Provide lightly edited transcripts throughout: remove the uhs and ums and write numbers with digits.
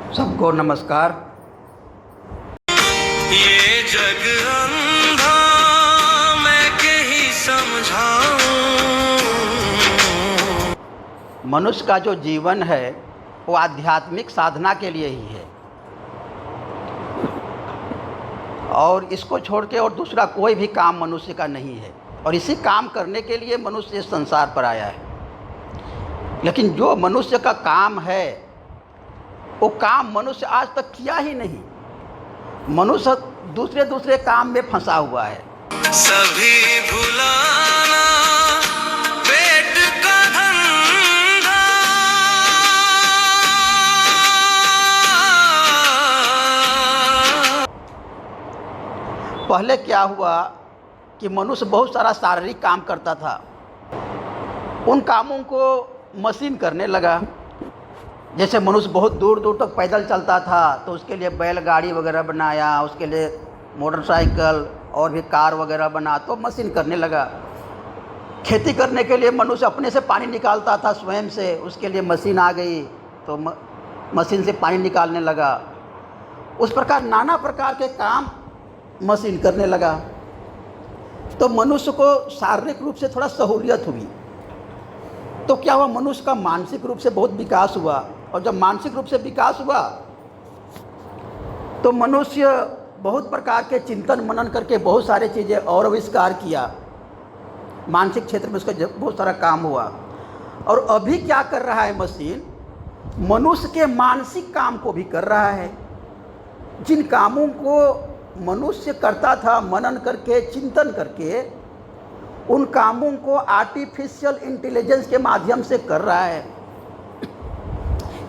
सबको नमस्कार। ये जग अंधा मैं कहीं समझाऊं। मनुष्य का जो जीवन है वो आध्यात्मिक साधना के लिए ही है और इसको छोड़ के और दूसरा कोई भी काम मनुष्य का नहीं है और इसी काम करने के लिए मनुष्य इस संसार पर आया है। लेकिन जो मनुष्य का काम है वो काम मनुष्य आज तक किया ही नहीं। मनुष्य दूसरे काम में फंसा हुआ है। सभी भुलाना पेट का धंधा। पहले क्या हुआ कि मनुष्य बहुत सारा शारीरिक काम करता था, उन कामों को मशीन करने लगा। जैसे मनुष्य बहुत दूर दूर तक पैदल चलता था तो उसके लिए बैलगाड़ी वगैरह बनाया, उसके लिए मोटरसाइकिल और भी कार वगैरह बना तो मशीन करने लगा। खेती करने के लिए मनुष्य अपने से पानी निकालता था स्वयं से, उसके लिए मशीन आ गई तो मशीन से पानी निकालने लगा। उस प्रकार नाना प्रकार के काम मशीन करने लगा तो मनुष्य को शारीरिक रूप से थोड़ा सहूलियत हुई। तो क्या हुआ, मनुष्य का मानसिक रूप से बहुत विकास हुआ और जब मानसिक रूप से विकास हुआ तो मनुष्य बहुत प्रकार के चिंतन मनन करके बहुत सारे चीज़ें और आविष्कार किया। मानसिक क्षेत्र में उसका बहुत सारा काम हुआ। और अभी क्या कर रहा है मशीन, मनुष्य के मानसिक काम को भी कर रहा है। जिन कामों को मनुष्य करता था मनन करके चिंतन करके, उन कामों को आर्टिफिशियल इंटेलिजेंस के माध्यम से कर रहा है।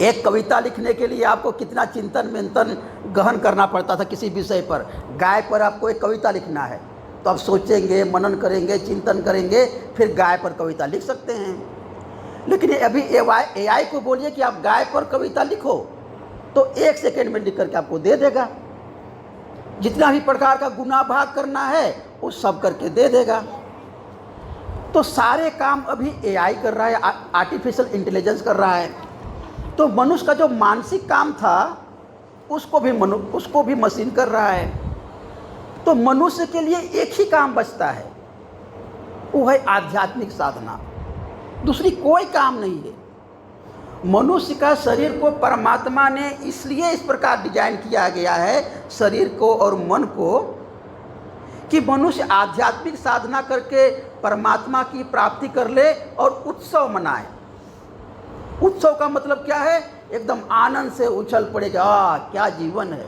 एक कविता लिखने के लिए आपको कितना चिंतन मंथन गहन करना पड़ता था किसी विषय पर। गाय पर आपको एक कविता लिखना है तो आप सोचेंगे, मनन करेंगे, चिंतन करेंगे, फिर गाय पर कविता लिख सकते हैं। लेकिन अभी एआई को बोलिए कि आप गाय पर कविता लिखो तो 1 सेकेंड में लिख करके आपको दे देगा। जितना भी प्रकार का गुना भाग करना है वो सब करके दे देगा। तो सारे काम अभी एआई कर रहा है, आर्टिफिशियल इंटेलिजेंस कर रहा है। तो मनुष्य का जो मानसिक काम था उसको भी मशीन कर रहा है। तो मनुष्य के लिए एक ही काम बचता है, वो है आध्यात्मिक साधना। दूसरी कोई काम नहीं है। मनुष्य का शरीर को परमात्मा ने इसलिए इस प्रकार डिजाइन किया गया है, शरीर को और मन को, कि मनुष्य आध्यात्मिक साधना करके परमात्मा की प्राप्ति कर ले और उत्सव मनाए। उत्सव का मतलब क्या है, एकदम आनंद से उछल पड़ेगा, क्या जीवन है,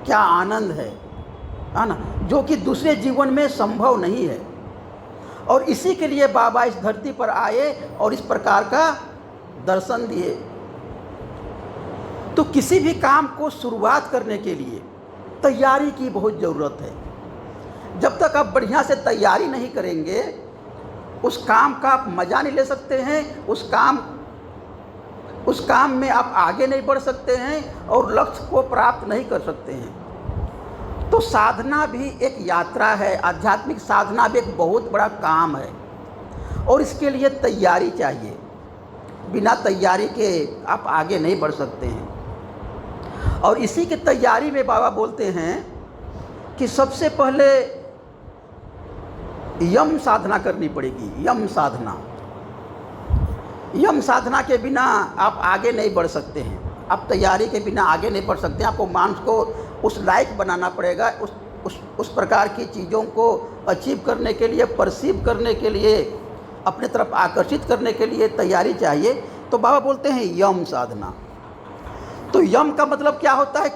क्या आनंद है ना, जो कि दूसरे जीवन में संभव नहीं है। और इसी के लिए बाबा इस धरती पर आए और इस प्रकार का दर्शन दिए। तो किसी भी काम को शुरुआत करने के लिए तैयारी की बहुत ज़रूरत है। जब तक आप बढ़िया से तैयारी नहीं करेंगे उस काम का आप मज़ा नहीं ले सकते हैं, उस काम में आप आगे नहीं बढ़ सकते हैं और लक्ष्य को प्राप्त नहीं कर सकते हैं। तो साधना भी एक यात्रा है, आध्यात्मिक साधना भी एक बहुत बड़ा काम है और इसके लिए तैयारी चाहिए। बिना तैयारी के आप आगे नहीं बढ़ सकते हैं। और इसी की तैयारी में बाबा बोलते हैं कि सबसे पहले यम साधना करनी पड़ेगी। यम साधना के बिना आप आगे नहीं बढ़ सकते हैं। आप तैयारी के बिना आगे नहीं बढ़ सकते हैं। आपको मानस को उस लायक बनाना पड़ेगा, उस प्रकार की चीज़ों को अचीव करने के लिए, परसीव करने के लिए, अपने तरफ आकर्षित करने के लिए तैयारी चाहिए। तो बाबा बोलते हैं यम साधना। तो यम का मतलब क्या होता है,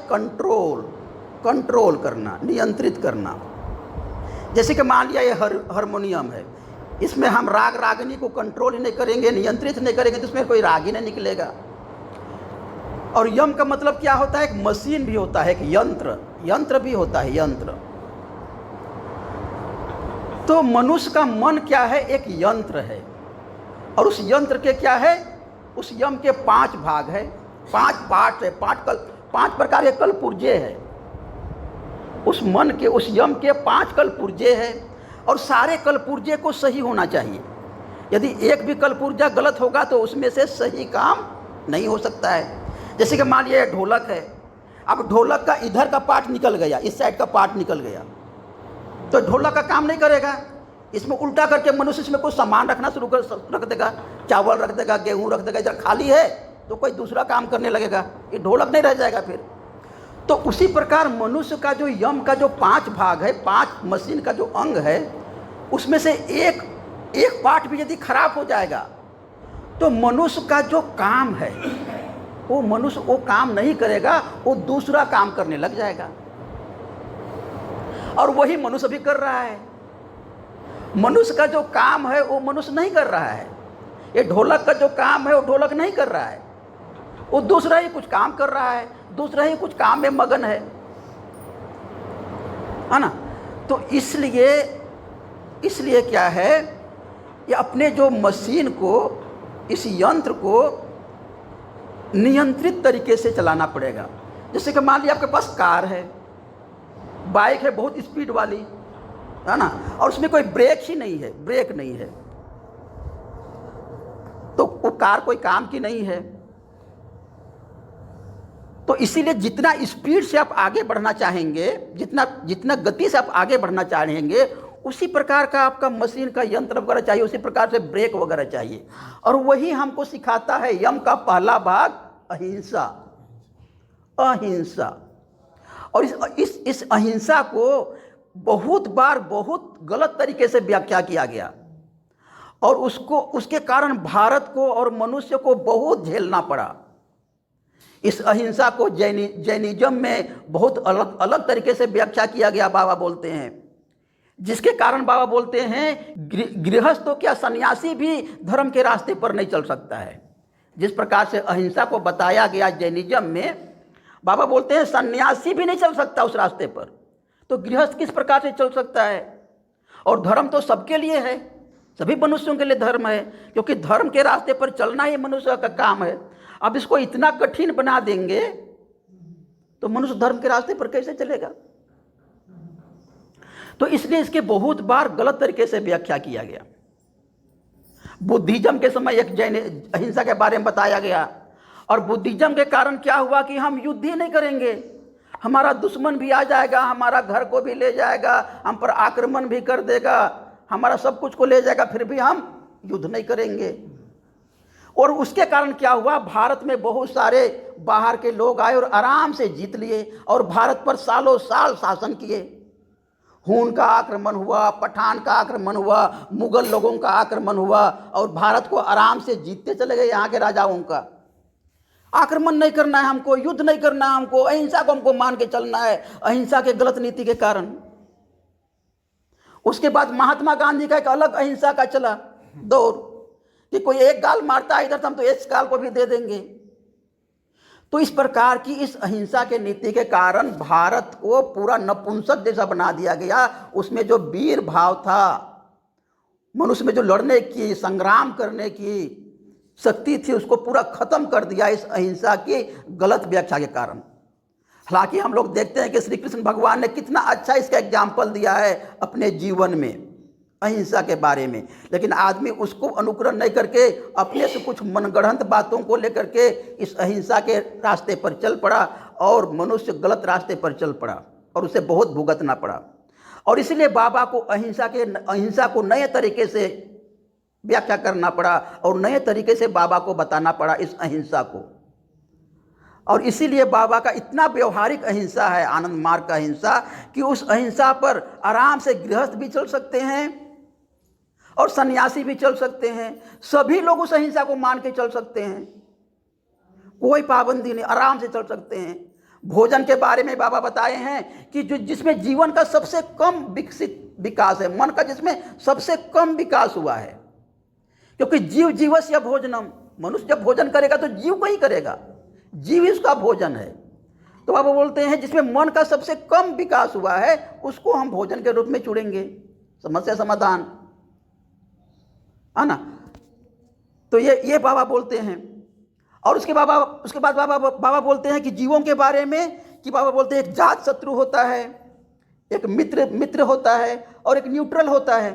कंट्रोल करना, नियंत्रित करना। जैसे कि मान लिया ये हारमोनियम है, इसमें हम राग रागिनी को कंट्रोल ही नहीं करेंगे, नियंत्रित नहीं करेंगे तो इसमें कोई राग ही नहीं निकलेगा। और यम का मतलब क्या होता है, एक मशीन भी होता है, एक यंत्र भी होता है, यंत्र। तो मनुष्य का मन क्या है, एक यंत्र है। और उस यंत्र के क्या है, उस यम के 5 भाग है, 5 पार्ट है, 5 प्रकार के कल पुर्जे हैं। उस मन के, उस यम के 5 कल पुर्जे हैं और सारे कल पुर्जे को सही होना चाहिए। यदि एक भी कल पुर्जा गलत होगा तो उसमें से सही काम नहीं हो सकता है। जैसे कि मान लिया ढोलक है, अब ढोलक का इधर का पार्ट निकल गया, इस साइड का पार्ट निकल गया, तो ढोलक का काम नहीं करेगा। इसमें उल्टा करके मनुष्य इसमें कुछ सामान रखना शुरू रख देगा, चावल रख देगा, गेहूँ रख देगा, इधर खाली है तो कोई दूसरा काम करने लगेगा, ये ढोलक नहीं रह जाएगा फिर। तो उसी प्रकार मनुष्य का जो यम का जो 5 भाग है, 5 मशीन का जो अंग है, उसमें से एक पार्ट भी यदि खराब हो जाएगा तो मनुष्य का जो काम है वो मनुष्य वो काम नहीं करेगा, वो दूसरा काम करने लग जाएगा। और वही मनुष्य भी कर रहा है। मनुष्य का जो काम है वो मनुष्य नहीं कर रहा है, ये ढोलक का जो काम है वो ढोलक नहीं कर रहा है, वो दूसरा ही कुछ काम कर रहा है, दूसरा ही कुछ काम में मगन है ना। तो इसलिए क्या है, ये अपने जो मशीन को, इस यंत्र को नियंत्रित तरीके से चलाना पड़ेगा। जैसे कि मान लिया आपके पास कार है, बाइक है बहुत स्पीड वाली, है ना, और उसमें कोई ब्रेक ही नहीं है, ब्रेक नहीं है, तो वो कार कोई काम की नहीं है। तो इसीलिए जितना स्पीड से आप आगे बढ़ना चाहेंगे, जितना गति से आप आगे बढ़ना चाहेंगे, उसी प्रकार का आपका मशीन का यंत्र वगैरह चाहिए, उसी प्रकार से ब्रेक वगैरह चाहिए। और वही हमको सिखाता है यम का पहला भाग, अहिंसा। अहिंसा, और इस अहिंसा को बहुत बार बहुत गलत तरीके से व्याख्या किया गया, और उसके कारण भारत को और मनुष्य को बहुत झेलना पड़ा। इस अहिंसा को जैनिज्म में बहुत अलग अलग तरीके से व्याख्या किया गया, बाबा बोलते हैं, जिसके कारण बाबा बोलते हैं गृहस्थ तो क्या सन्यासी भी धर्म के रास्ते पर नहीं चल सकता है। जिस प्रकार से अहिंसा को बताया गया जैनिज्म में, बाबा बोलते हैं सन्यासी भी नहीं चल सकता उस रास्ते पर, तो गृहस्थ किस प्रकार से चल सकता है। और धर्म तो सबके लिए है, सभी मनुष्यों के लिए धर्म है, क्योंकि धर्म के रास्ते पर चलना ही मनुष्य का काम है। अब इसको इतना कठिन बना देंगे तो मनुष्य धर्म के रास्ते पर कैसे चलेगा। तो इसलिए इसके बहुत बार गलत तरीके से व्याख्या किया गया। बुद्धिज्म के समय एक जैन अहिंसा के बारे में बताया गया, और बुद्धिज्म के कारण क्या हुआ कि हम युद्ध ही नहीं करेंगे, हमारा दुश्मन भी आ जाएगा, हमारा घर को भी ले जाएगा, हम पर आक्रमण भी कर देगा, हमारा सब कुछ को ले जाएगा, फिर भी हम युद्ध नहीं करेंगे। और उसके कारण क्या हुआ, भारत में बहुत सारे बाहर के लोग आए और आराम से जीत लिए, और भारत पर सालों साल शासन किए। हून का आक्रमण हुआ, पठान का आक्रमण हुआ, मुगल लोगों का आक्रमण हुआ, और भारत को आराम से जीतते चले गए यहाँ के राजाओं का। आक्रमण नहीं करना है हमको, युद्ध नहीं करना है हमको, अहिंसा को हमको मान के चलना है, अहिंसा के गलत नीति के कारण। उसके बाद महात्मा गांधी का एक अलग अहिंसा का चला दौर कि कोई एक गाल मारता है इधर तो हम तो इस गाल को भी दे देंगे। तो इस प्रकार की इस अहिंसा के नीति के कारण भारत को पूरा नपुंसक जैसा बना दिया गया। उसमें जो वीर भाव था, मनुष्य में जो लड़ने की, संग्राम करने की शक्ति थी, उसको पूरा खत्म कर दिया इस अहिंसा की गलत व्याख्या के कारण। हालांकि हम लोग देखते हैं कि श्री कृष्ण भगवान ने कितना अच्छा इसका एग्जाम्पल दिया है अपने जीवन में अहिंसा के बारे में, लेकिन आदमी उसको अनुकरण नहीं करके अपने से कुछ मनगढ़ंत बातों को लेकर के इस अहिंसा के रास्ते पर चल पड़ा, और मनुष्य गलत रास्ते पर चल पड़ा, और उसे बहुत भुगतना पड़ा। और इसलिए बाबा को अहिंसा को नए तरीके से व्याख्या करना पड़ा, और नए तरीके से बाबा को बताना पड़ा इस अहिंसा को। और इसीलिए बाबा का इतना व्यवहारिक अहिंसा है, आनंद मार्ग का अहिंसा, कि उस अहिंसा पर आराम से गृहस्थ भी चल सकते हैं और सन्यासी भी चल सकते हैं, सभी लोग उस अहिंसा को मान के चल सकते हैं, कोई पाबंदी नहीं, आराम से चल सकते हैं। भोजन के बारे में बाबा बताए हैं कि जिसमें जीवन का सबसे कम विकास है, मन का जिसमें सबसे कम विकास हुआ है, क्योंकि जीव जीवस्य भोजनम, मनुष्य जब भोजन करेगा तो जीव को ही करेगा, जीव ही उसका भोजन है। तो बाबा बोलते हैं जिसमें मन का सबसे कम विकास हुआ है उसको हम भोजन के रूप में चुनेंगे, समस्या समाधान है ना। तो ये बाबा बोलते हैं। और उसके बाद बाबा बोलते हैं कि जीवों के बारे में, कि बाबा बोलते हैं एक जात शत्रु होता है, एक मित्र होता है, और एक न्यूट्रल होता है।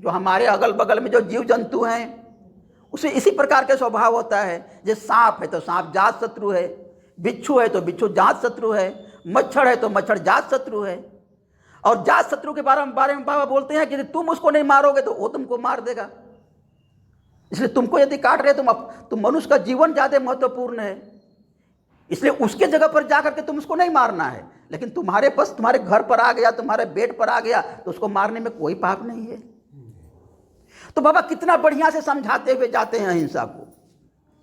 जो हमारे अगल बगल में जो जीव जंतु हैं उसे इसी प्रकार के स्वभाव होता है। जैसे सांप है तो सांप जात शत्रु है, बिच्छू है तो बिच्छू जात शत्रु है, मच्छर है तो मच्छर जात शत्रु है। और जात शत्रु के बारे में बाबा बोलते हैं कि यदि तुम उसको नहीं मारोगे तो वो तुमको मार देगा। इसलिए तुमको यदि काट रहे तुम मनुष्य का जीवन ज़्यादा महत्वपूर्ण है, इसलिए उसके जगह पर जाकर के तुम उसको नहीं मारना है। लेकिन तुम्हारे पास, तुम्हारे घर पर आ गया, तुम्हारे बेड पर आ गया, तो उसको मारने में कोई पाप नहीं है। तो बाबा कितना बढ़िया से समझाते हुए जाते हैं अहिंसा को,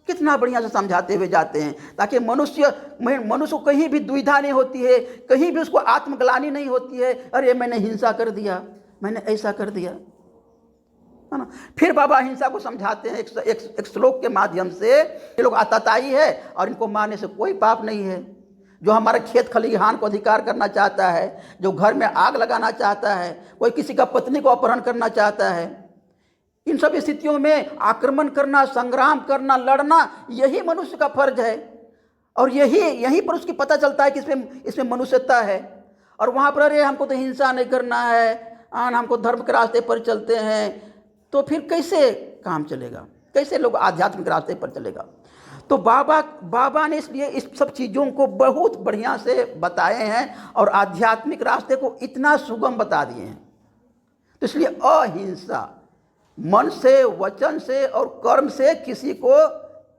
कितना बढ़िया से समझाते हुए जाते हैं, ताकि मनुष्य को कहीं भी दुविधा नहीं होती है, कहीं भी उसको आत्मग्लानि नहीं होती है, अरे मैंने हिंसा कर दिया, मैंने ऐसा कर दिया, है ना। फिर बाबा अहिंसा को समझाते हैं एक श्लोक के माध्यम से। ये लोग आतताई है और इनको मारने से कोई पाप नहीं है। जो हमारे खेत खलिहान को अधिकार करना चाहता है, जो घर में आग लगाना चाहता है, कोई किसी का पत्नी को अपहरण करना चाहता है, इन सब स्थितियों में आक्रमण करना, संग्राम करना, लड़ना, यही मनुष्य का फर्ज है। और यहीं पर उसकी पता चलता है कि इसमें मनुष्यता है। और वहाँ पर अरे हमको तो हिंसा नहीं करना है, हमको धर्म के रास्ते पर चलते हैं, तो फिर कैसे काम चलेगा, कैसे लोग आध्यात्मिक रास्ते पर चलेगा। तो बाबा ने इसलिए इस सब चीज़ों को बहुत बढ़िया से बताए हैं और आध्यात्मिक रास्ते को इतना सुगम बता दिए हैं। तो इसलिए अहिंसा, मन से, वचन से और कर्म से किसी को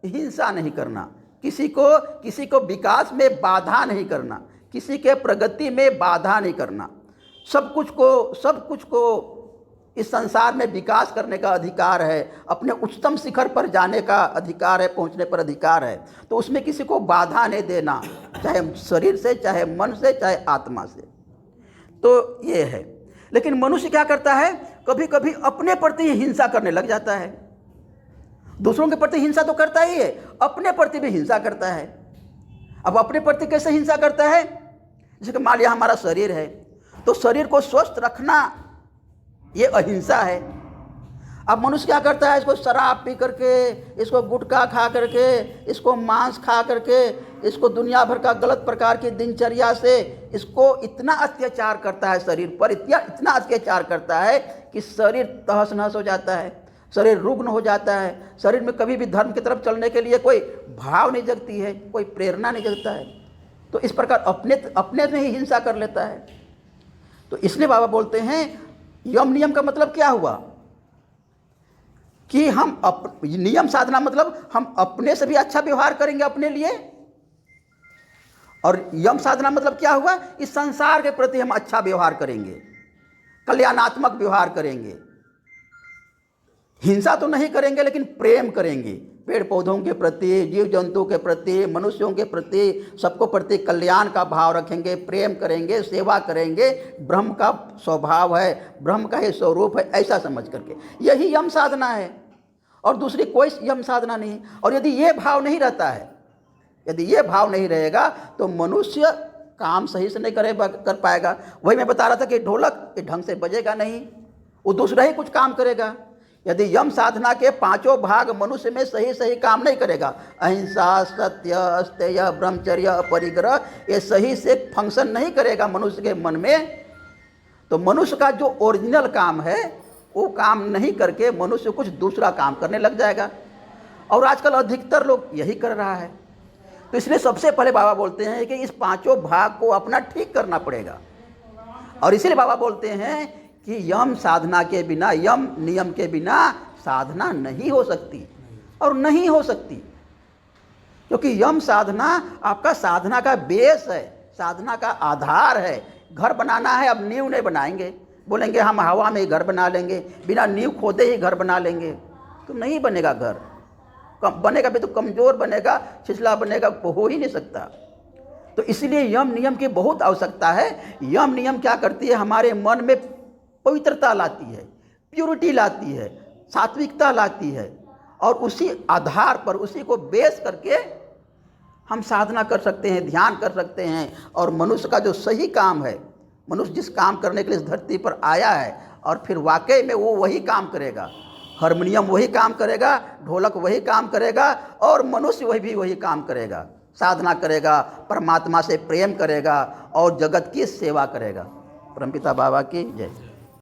हिंसा नहीं करना, किसी को विकास में बाधा नहीं करना, किसी के प्रगति में बाधा नहीं करना। सब कुछ को इस संसार में विकास करने का अधिकार है, अपने उच्चतम शिखर पर जाने का अधिकार है, पहुंचने पर अधिकार है। तो उसमें किसी को बाधा नहीं देना, चाहे शरीर से, चाहे मन से, चाहे आत्मा से। तो ये है। लेकिन मनुष्य क्या करता है, कभी कभी अपने प्रति ही हिंसा करने लग जाता है। दूसरों के प्रति हिंसा तो करता ही है, अपने प्रति भी हिंसा करता है। अब अपने प्रति कैसे हिंसा करता है, जैसे कि मान लिया हमारा शरीर है, तो शरीर को स्वस्थ रखना ये अहिंसा है। अब मनुष्य क्या करता है, इसको शराब पी करके, इसको गुटखा खा करके, इसको मांस खा करके, इसको दुनिया भर का गलत प्रकार की दिनचर्या से इसको इतना अत्याचार करता है, शरीर पर इतना अत्याचार करता है कि शरीर तहस नहस हो जाता है, शरीर रुग्ण हो जाता है। शरीर में कभी भी धर्म की तरफ चलने के लिए कोई भाव नहीं जगती है, कोई प्रेरणा नहीं जगता है। तो इस प्रकार अपने में ही हिंसा कर लेता है। तो इसलिए बाबा बोलते हैं यम नियम का मतलब क्या हुआ कि नियम साधना मतलब हम अपने से भी अच्छा व्यवहार करेंगे अपने लिए, और यम साधना मतलब क्या हुआ, इस संसार के प्रति हम अच्छा व्यवहार करेंगे, कल्याणात्मक व्यवहार करेंगे। हिंसा तो नहीं करेंगे लेकिन प्रेम करेंगे, पेड़ पौधों के प्रति, जीव जंतु के प्रति, मनुष्यों के प्रति, सबको प्रति कल्याण का भाव रखेंगे, प्रेम करेंगे, सेवा करेंगे। ब्रह्म का स्वभाव है, ब्रह्म का ही स्वरूप है, ऐसा समझ करके यही यम साधना है, और दूसरी कोई यम साधना नहीं। और यदि ये भाव नहीं रहता है, यदि ये भाव नहीं रहेगा तो मनुष्य काम सही से नहीं कर पाएगा। वही मैं बता रहा था कि ढोलक के ढंग से बजेगा नहीं, वो दूसरा ही कुछ काम करेगा। यदि यम साधना के पांचों भाग मनुष्य में सही काम नहीं करेगा, अहिंसा, सत्य, अस्तेय, ब्रह्मचर्य, अपरिग्रह, ये सही से फंक्शन नहीं करेगा मनुष्य के मन में, तो मनुष्य का जो ओरिजिनल काम है वो काम नहीं करके मनुष्य कुछ दूसरा काम करने लग जाएगा। और आजकल अधिकतर लोग यही कर रहा है। तो इसलिए सबसे पहले बाबा बोलते हैं कि इस पांचों भाग को अपना ठीक करना पड़ेगा। और इसीलिए बाबा बोलते हैं कि यम साधना के बिना, यम नियम के बिना साधना नहीं हो सकती, और नहीं हो सकती, क्योंकि यम साधना आपका साधना का बेस है, साधना का आधार है। घर बनाना है, अब नींव नहीं बनाएंगे, बोलेंगे हम हवा में ही घर बना लेंगे, बिना नींव खोदे ही घर बना लेंगे, तो नहीं बनेगा घर। बनेगा भी तो कमज़ोर बनेगा, छिछला बनेगा, हो ही नहीं सकता। तो इसलिए यम नियम की बहुत आवश्यकता है। यम नियम क्या करती है, हमारे मन में पवित्रता लाती है, प्यूरिटी लाती है, सात्विकता लाती है, और उसी आधार पर, उसी को बेस करके हम साधना कर सकते हैं, ध्यान कर सकते हैं। और मनुष्य का जो सही काम है, मनुष्य जिस काम करने के लिए इस धरती पर आया है, और फिर वाकई में वो वही काम करेगा। हारमोनियम वही काम करेगा, ढोलक वही काम करेगा, और मनुष्य वही काम करेगा, साधना करेगा, परमात्मा से प्रेम करेगा और जगत की सेवा करेगा। परमपिता बाबा की जय।